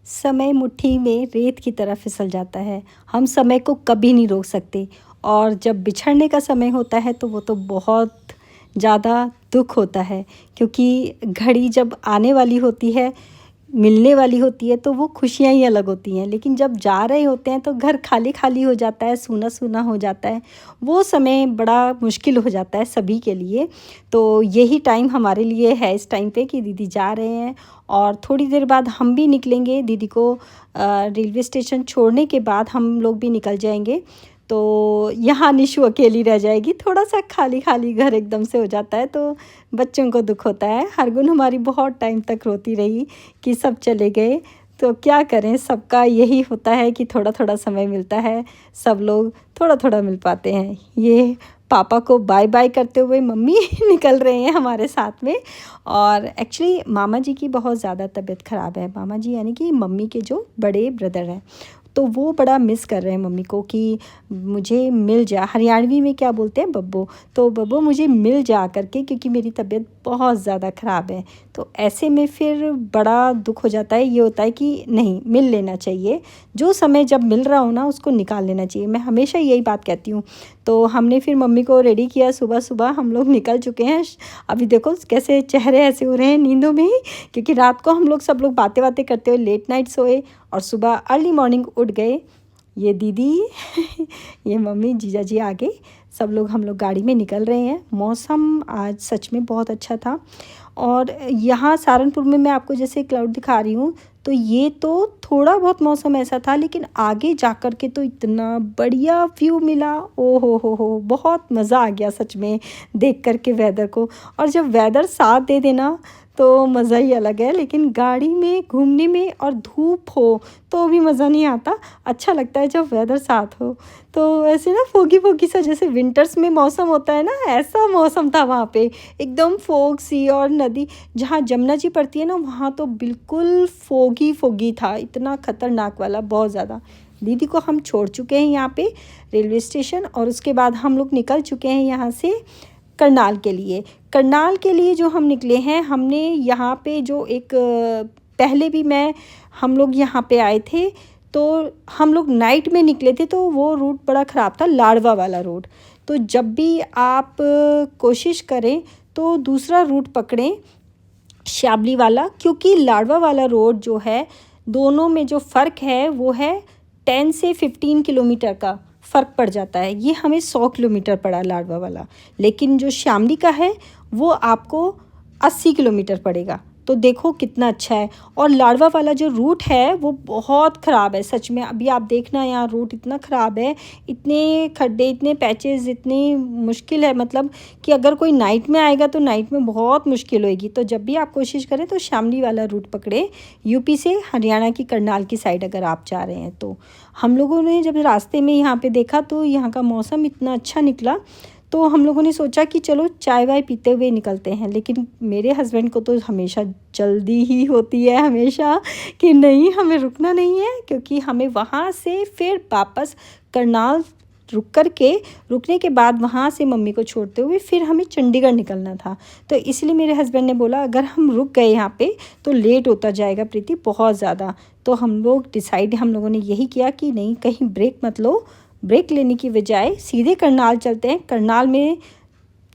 समय मुट्ठी में रेत की तरह फिसल जाता है। हम समय को कभी नहीं रोक सकते और जब बिछड़ने का समय होता है तो वो तो बहुत ज़्यादा दुख होता है, क्योंकि घड़ी जब आने वाली होती है, मिलने वाली होती है, तो वो खुशियाँ ही अलग होती हैं। लेकिन जब जा रहे होते हैं तो घर खाली खाली हो जाता है, सूना सूना हो जाता है। वो समय बड़ा मुश्किल हो जाता है सभी के लिए। तो यही टाइम हमारे लिए है इस टाइम पे कि दीदी जा रहे हैं और थोड़ी देर बाद हम भी निकलेंगे। दीदी को रेलवे स्टेशन छोड़ने के बाद हम लोग भी निकल जाएंगे। तो यहाँ निशु अकेली रह जाएगी। थोड़ा सा खाली खाली घर एकदम से हो जाता है तो बच्चों को दुख होता है। हरगुन हमारी बहुत टाइम तक रोती रही कि सब चले गए। तो क्या करें, सबका यही होता है कि थोड़ा थोड़ा समय मिलता है, सब लोग थोड़ा थोड़ा मिल पाते हैं। ये पापा को बाय बाय करते हुए मम्मी निकल रहे हैं हमारे साथ में। और एक्चुअली मामा जी की बहुत ज़्यादा तबीयत ख़राब है। मामा जी यानी कि मम्मी के जो बड़े ब्रदर हैं, तो वो बड़ा मिस कर रहे हैं मम्मी को कि मुझे मिल जा। हरियाणवी में क्या बोलते हैं, बब्बो। तो बब्बो मुझे मिल जा करके, क्योंकि मेरी तबीयत बहुत ज़्यादा ख़राब है। तो ऐसे में फिर बड़ा दुख हो जाता है। ये होता है कि नहीं, मिल लेना चाहिए। जो समय जब मिल रहा हो ना, उसको निकाल लेना चाहिए। मैं हमेशा यही बात कहती हूँ। तो हमने फिर मम्मी को रेडी किया। सुबह सुबह हम लोग निकल चुके हैं। अभी देखो कैसे चेहरे ऐसे हो रहे हैं नींदों में ही, क्योंकि रात को हम लोग सब लोग बातें बातें करते हुए लेट नाइट सोए और सुबह अर्ली मॉर्निंग उठ गए। ये दीदी ये मम्मी, जीजा जी आगे, सब लोग हम लोग गाड़ी में निकल रहे हैं। मौसम आज सच में बहुत अच्छा था। और यहाँ सहारनपुर में मैं आपको जैसे क्लाउड दिखा रही हूँ, तो ये तो थोड़ा बहुत मौसम ऐसा था, लेकिन आगे जा कर के तो इतना बढ़िया व्यू मिला। ओ हो, बहुत मज़ा आ गया सच में देख कर के वेदर को। और जब वेदर साथ दे देना तो मज़ा ही अलग है। लेकिन गाड़ी में घूमने में और धूप हो तो भी मज़ा नहीं आता। अच्छा लगता है जब वेदर साथ हो। तो ऐसे ना फोगी फोगी सा, जैसे विंटर्स में मौसम होता है ना, ऐसा मौसम था वहाँ पे। एकदम फोग सी, और नदी जहाँ जमुना जी पड़ती है ना, वहाँ तो बिल्कुल फोगी फोगी था, इतना ख़तरनाक वाला, बहुत ज़्यादा। दीदी को हम छोड़ चुके हैं यहाँ पे रेलवे स्टेशन, और उसके बाद हम लोग निकल चुके हैं यहाँ से करनाल के लिए। करनाल के लिए जो हम निकले हैं, हमने यहाँ पे जो एक पहले भी हम लोग यहाँ पे आए थे, तो हम लोग नाइट में निकले थे, तो वो रूट बड़ा ख़राब था, लाडवा वाला रोड। तो जब भी आप कोशिश करें तो दूसरा रूट पकड़ें, श्याबली वाला, क्योंकि लाडवा वाला रोड जो है, दोनों में जो फ़र्क है वो है 10 से 15 किलोमीटर का फ़र्क पड़ जाता है। ये हमें 100 किलोमीटर पड़ा लाडवा वाला, लेकिन जो श्यामली का है वो आपको 80 किलोमीटर पड़ेगा। तो देखो कितना अच्छा है। और लाडवा वाला जो रूट है वो बहुत ख़राब है सच में। अभी आप देखना, यहाँ रूट इतना ख़राब है, इतने खड्डे, इतने पैचेस, इतनी मुश्किल है, मतलब कि अगर कोई नाइट में आएगा तो नाइट में बहुत मुश्किल होएगी। तो जब भी आप कोशिश करें तो शामली वाला रूट पकड़े, यूपी से हरियाणा की करनाल की साइड अगर आप जा रहे हैं तो। हम लोगों ने जब रास्ते में यहाँ पे देखा तो यहाँ का मौसम इतना अच्छा निकला, तो हम लोगों ने सोचा कि चलो चाय वाय पीते हुए निकलते हैं। लेकिन मेरे हस्बैंड को तो हमेशा जल्दी ही होती है, हमेशा कि नहीं, हमें रुकना नहीं है, क्योंकि हमें वहाँ से फिर वापस करनाल रुकने के बाद वहाँ से मम्मी को छोड़ते हुए फिर हमें चंडीगढ़ निकलना था। तो इसलिए मेरे हस्बैंड ने बोला अगर हम रुक गए यहाँ पे तो लेट होता जाएगा प्रीति, बहुत ज़्यादा। तो हम लोगों ने यही किया कि नहीं, कहीं ब्रेक मत लो, ब्रेक लेने की बजाय सीधे करनाल चलते हैं, करनाल में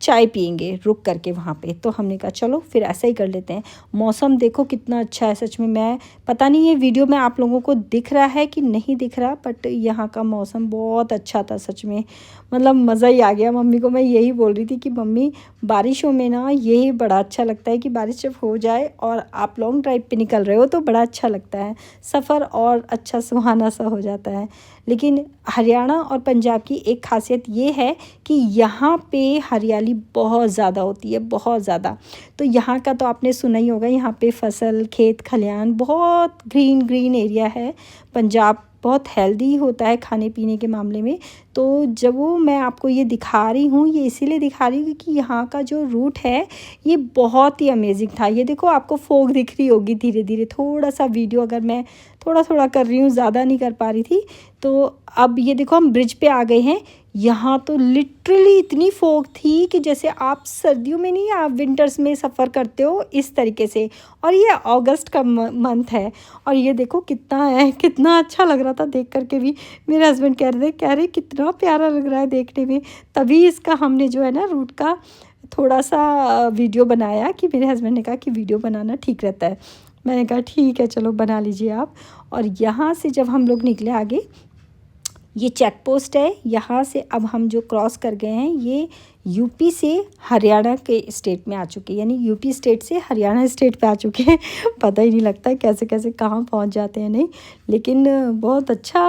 चाय पियेंगे रुक करके वहाँ पे। तो हमने कहा चलो फिर ऐसा ही कर लेते हैं। मौसम देखो कितना अच्छा है सच में। मैं पता नहीं ये वीडियो में आप लोगों को दिख रहा है कि नहीं दिख रहा, बट यहाँ का मौसम बहुत अच्छा था सच में, मतलब मज़ा ही आ गया। मम्मी को मैं यही बोल रही थी कि मम्मी, बारिशों में ना यही बड़ा अच्छा लगता है कि बारिश जब हो जाए और आप लॉन्ग ड्राइव पे निकल रहे हो तो बड़ा अच्छा लगता है, सफ़र और अच्छा सुहाना सा हो जाता है। लेकिन हरियाणा और पंजाब की एक खासियत ये है कि यहाँ पे हरियाली बहुत ज़्यादा होती है, बहुत ज़्यादा। तो यहाँ का तो आपने सुना ही होगा, यहाँ पे फसल, खेत खलियान, बहुत ग्रीन ग्रीन एरिया है। पंजाब बहुत हेल्दी होता है खाने पीने के मामले में। तो जब वो मैं आपको ये दिखा रही हूँ, ये इसीलिए दिखा रही हूँ क्योंकि यहाँ का जो रूट है ये बहुत ही अमेजिंग था। ये देखो आपको फोग दिख रही होगी धीरे धीरे, थोड़ा सा वीडियो अगर मैं थोड़ा थोड़ा कर रही हूँ, ज़्यादा नहीं कर पा रही थी। तो अब ये देखो हम ब्रिज पे आ गए हैं। यहाँ तो लिटरली इतनी फॉग थी कि जैसे आप सर्दियों में नहीं, आप विंटर्स में सफ़र करते हो इस तरीके से। और ये अगस्त का मंथ है और ये देखो कितना है, कितना अच्छा लग रहा था देख कर के भी। मेरे हस्बैंड कह रहे कितना प्यारा लग रहा है देखने में। तभी इसका हमने जो है ना रूट का थोड़ा सा वीडियो बनाया कि मेरे हस्बैंड ने कहा कि वीडियो बनाना ठीक रहता है। मैंने कहा ठीक है चलो बना लीजिए आप। और यहाँ से जब हम लोग निकले आगे, ये चेक पोस्ट है, यहाँ से अब हम जो क्रॉस कर गए हैं ये यूपी से हरियाणा के स्टेट में आ चुके हैं, यानी यूपी स्टेट से हरियाणा स्टेट पे आ चुके हैं। पता ही नहीं लगता कैसे कैसे कहाँ पहुँच जाते हैं नहीं, लेकिन बहुत अच्छा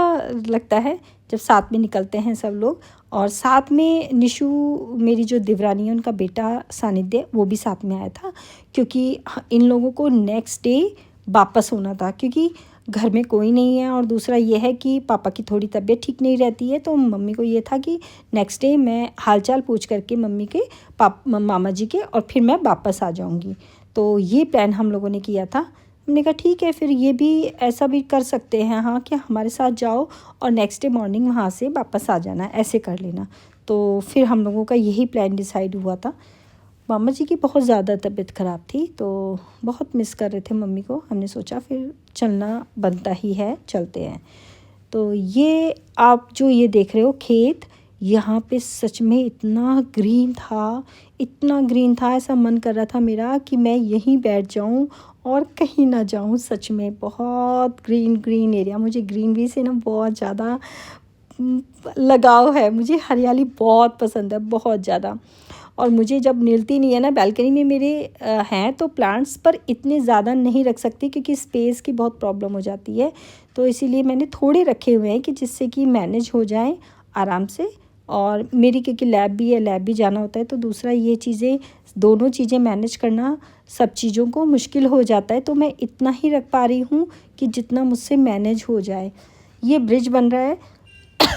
लगता है जब साथ में निकलते हैं सब लोग। और साथ में निशु, मेरी जो देवरानी है, उनका बेटा सानिध्य, वो भी साथ में आया था क्योंकि इन लोगों को नेक्स्ट डे वापस होना था क्योंकि घर में कोई नहीं है। और दूसरा ये है कि पापा की थोड़ी तबीयत ठीक नहीं रहती है, तो मम्मी को ये था कि नेक्स्ट डे मैं हालचाल पूछ करके मम्मी के मामा जी के और फिर मैं वापस आ जाऊंगी। तो ये प्लान हम लोगों ने किया था। हमने कहा ठीक है, फिर ये भी ऐसा भी कर सकते हैं हाँ कि हमारे साथ जाओ और नेक्स्ट डे मॉर्निंग वहाँ से वापस आ जाना, ऐसे कर लेना। तो फिर हम लोगों का यही प्लान डिसाइड हुआ था। मामा जी की बहुत ज़्यादा तबीयत ख़राब थी तो बहुत मिस कर रहे थे मम्मी को। हमने सोचा फिर चलना बनता ही है, चलते हैं। तो ये आप जो ये देख रहे हो खेत, यहाँ पे सच में इतना ग्रीन था, इतना ग्रीन था, ऐसा मन कर रहा था मेरा कि मैं यहीं बैठ जाऊं और कहीं ना जाऊं। सच में बहुत ग्रीन ग्रीन एरिया। मुझे ग्रीनरी से ना बहुत ज़्यादा लगाव है, मुझे हरियाली बहुत पसंद है, बहुत ज़्यादा। और मुझे जब मिलती नहीं है ना, बालकनी में मेरे हैं तो प्लांट्स, पर इतने ज़्यादा नहीं रख सकती क्योंकि स्पेस की बहुत प्रॉब्लम हो जाती है। तो इसीलिए मैंने थोड़े रखे हुए हैं कि जिससे कि मैनेज हो जाए आराम से। और मेरी क्योंकि लैब भी है, लैब भी जाना होता है, तो दूसरा ये चीज़ें, दोनों चीज़ें मैनेज करना सब चीज़ों को मुश्किल हो जाता है। तो मैं इतना ही रख पा रही हूँ कि जितना मुझसे मैनेज हो जाए। ये ब्रिज बन रहा है,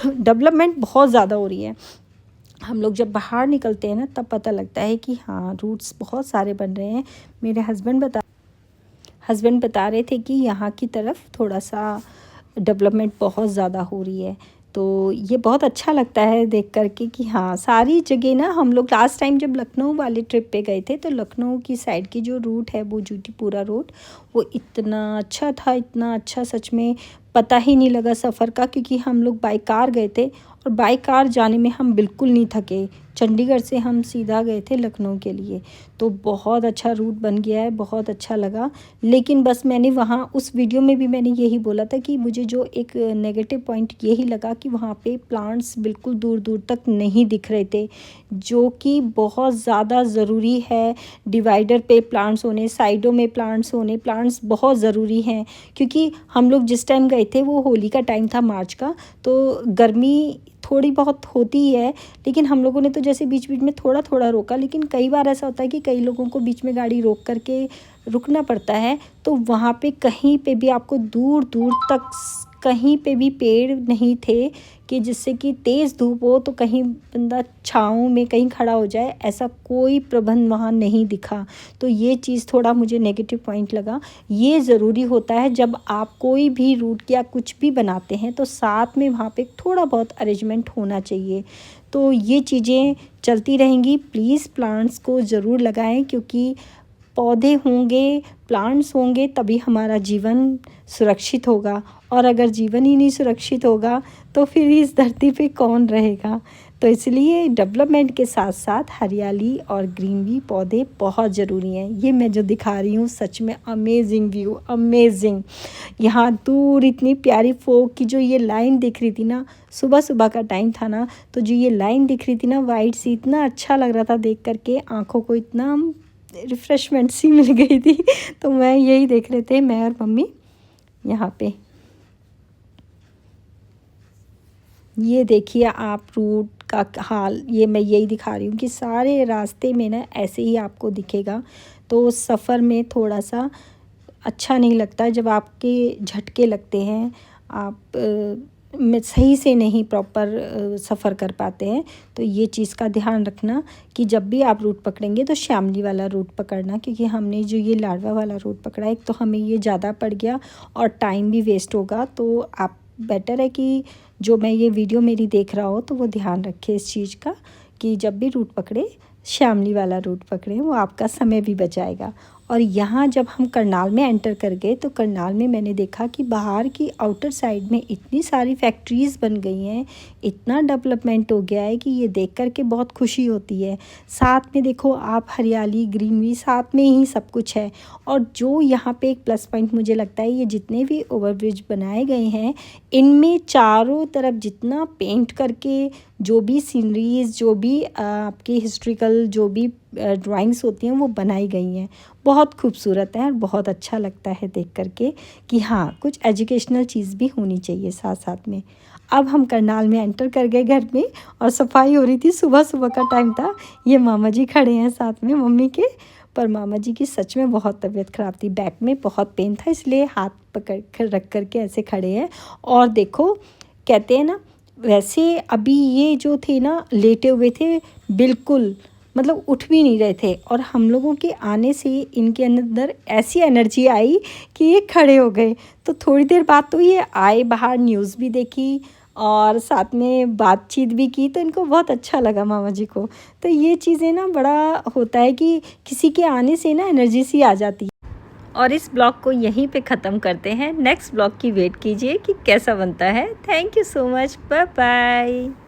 डेवलपमेंट बहुत ज़्यादा हो रही है। हम लोग जब बाहर निकलते हैं ना तब पता लगता है कि हाँ रूट्स बहुत सारे बन रहे हैं। मेरे हस्बैंड बता रहे थे कि यहाँ की तरफ थोड़ा सा डेवलपमेंट बहुत ज़्यादा हो रही है। तो ये बहुत अच्छा लगता है देख कर के कि हाँ सारी जगह ना, हम लोग लास्ट टाइम जब लखनऊ वाले ट्रिप पे गए थे तो लखनऊ की साइड की जो रूट है वो पूरा रूट, वो इतना अच्छा था, इतना अच्छा, सच में पता ही नहीं लगा सफ़र का क्योंकि हम लोग बाई कार गए थे। और बाई कार जाने में हम बिल्कुल नहीं थके। चंडीगढ़ से हम सीधा गए थे लखनऊ के लिए। तो बहुत अच्छा रूट बन गया है, बहुत अच्छा लगा। लेकिन बस मैंने वहाँ उस वीडियो में भी मैंने यही बोला था कि मुझे जो एक नेगेटिव पॉइंट यही लगा कि वहाँ पे प्लांट्स बिल्कुल दूर दूर तक नहीं दिख रहे थे, जो कि बहुत ज़्यादा ज़रूरी है। डिवाइडर पे प्लांट्स होने, साइडों में प्लांट्स होने, प्लांट्स बहुत ज़रूरी हैं क्योंकि हम लोग जिस टाइम गए थे वो होली का टाइम था, मार्च का। तो गर्मी थोड़ी बहुत होती है, लेकिन हम लोगों ने तो जैसे बीच बीच में थोड़ा थोड़ा रोका। लेकिन कई बार ऐसा होता है कि कई लोगों को बीच में गाड़ी रोक करके रुकना पड़ता है, तो वहाँ पे कहीं पे भी आपको दूर दूर तक कहीं पे भी पेड़ नहीं थे कि जिससे कि तेज़ धूप हो तो कहीं बंदा छाँव में कहीं खड़ा हो जाए, ऐसा कोई प्रबंध वहाँ नहीं दिखा। तो ये चीज़ थोड़ा मुझे नेगेटिव पॉइंट लगा। ये ज़रूरी होता है जब आप कोई भी रूट या कुछ भी बनाते हैं तो साथ में वहाँ पे थोड़ा बहुत अरेंजमेंट होना चाहिए। तो ये चीज़ें चलती रहेंगी। प्लीज़ प्लांट्स को ज़रूर लगाएं क्योंकि पौधे होंगे, प्लांट्स होंगे तभी हमारा जीवन सुरक्षित होगा। और अगर जीवन ही नहीं सुरक्षित होगा तो फिर इस धरती पे कौन रहेगा। तो इसलिए डेवलपमेंट के साथ साथ हरियाली और ग्रीनरी पौधे बहुत ज़रूरी हैं। ये मैं जो दिखा रही हूँ सच में अमेजिंग व्यू, अमेजिंग। यहाँ दूर इतनी प्यारी फोक की जो ये लाइन दिख रही थी ना, सुबह सुबह का टाइम था ना, तो जो ये लाइन दिख रही थी ना वाइट सी, इतना अच्छा लग रहा था देख करके, आँखों को इतना रिफ़्रेशमेंट सी मिल गई थी। तो मैं यही देख रहे थे, मैं और मम्मी यहाँ पे। ये देखिए आप रूट का हाल, ये मैं यही दिखा रही हूँ कि सारे रास्ते में ना ऐसे ही आपको दिखेगा। तो सफ़र में थोड़ा सा अच्छा नहीं लगता जब आपके झटके लगते हैं, आप में सही से नहीं प्रॉपर सफ़र कर पाते हैं। तो ये चीज़ का ध्यान रखना कि जब भी आप रूट पकड़ेंगे तो श्यामली वाला रूट पकड़ना, क्योंकि हमने जो ये लाडवा वाला रूट पकड़ा, एक तो हमें ये ज़्यादा पड़ गया और टाइम भी वेस्ट होगा। तो आप बेटर है कि जो मैं ये वीडियो मेरी देख रहा हो तो वो ध्यान रखे इस चीज़ का कि जब भी रूट पकड़े श्यामली वाला रूट पकड़े, वो आपका समय भी बचाएगा। और यहाँ जब हम करनाल में एंटर कर गए तो करनाल में मैंने देखा कि बाहर की आउटर साइड में इतनी सारी फैक्ट्रीज़ बन गई हैं, इतना डेवलपमेंट हो गया है कि ये देख कर के बहुत खुशी होती है। साथ में देखो आप हरियाली ग्रीनरी साथ में ही सब कुछ है। और जो यहाँ पे एक प्लस पॉइंट मुझे लगता है, ये जितने भी ओवरब्रिज बनाए गए हैं इनमें चारों तरफ जितना पेंट करके जो भी सीनरीज, जो भी आपकी हिस्ट्रिकल जो भी ड्राइंग्स होती हैं वो बनाई गई हैं, बहुत खूबसूरत है और बहुत अच्छा लगता है देख करके कि हाँ कुछ एजुकेशनल चीज़ भी होनी चाहिए साथ साथ में। अब हम करनाल में एंटर कर गए घर में और सफाई हो रही थी, सुबह सुबह का टाइम था। ये मामा जी खड़े हैं साथ में मम्मी के, पर मामा जी की सच में बहुत तबीयत ख़राब थी, बैक में बहुत पेन था, इसलिए हाथ पकड़ कर रख करके ऐसे खड़े हैं। और देखो कहते हैं ना, वैसे अभी ये जो थे ना लेटे हुए थे, बिल्कुल मतलब उठ भी नहीं रहे थे, और हम लोगों के आने से इनके अंदर ऐसी एनर्जी आई कि ये खड़े हो गए। तो थोड़ी देर बाद तो ये आए बाहर, न्यूज़ भी देखी और साथ में बातचीत भी की, तो इनको बहुत अच्छा लगा मामा जी को। तो ये चीज़ें ना बड़ा होता है कि किसी के आने से ना एनर्जी सी आ जाती है। और इस ब्लॉग को यहीं पे ख़त्म करते हैं, नेक्स्ट ब्लॉग की वेट कीजिए कि कैसा बनता है। Thank you so much, bye bye.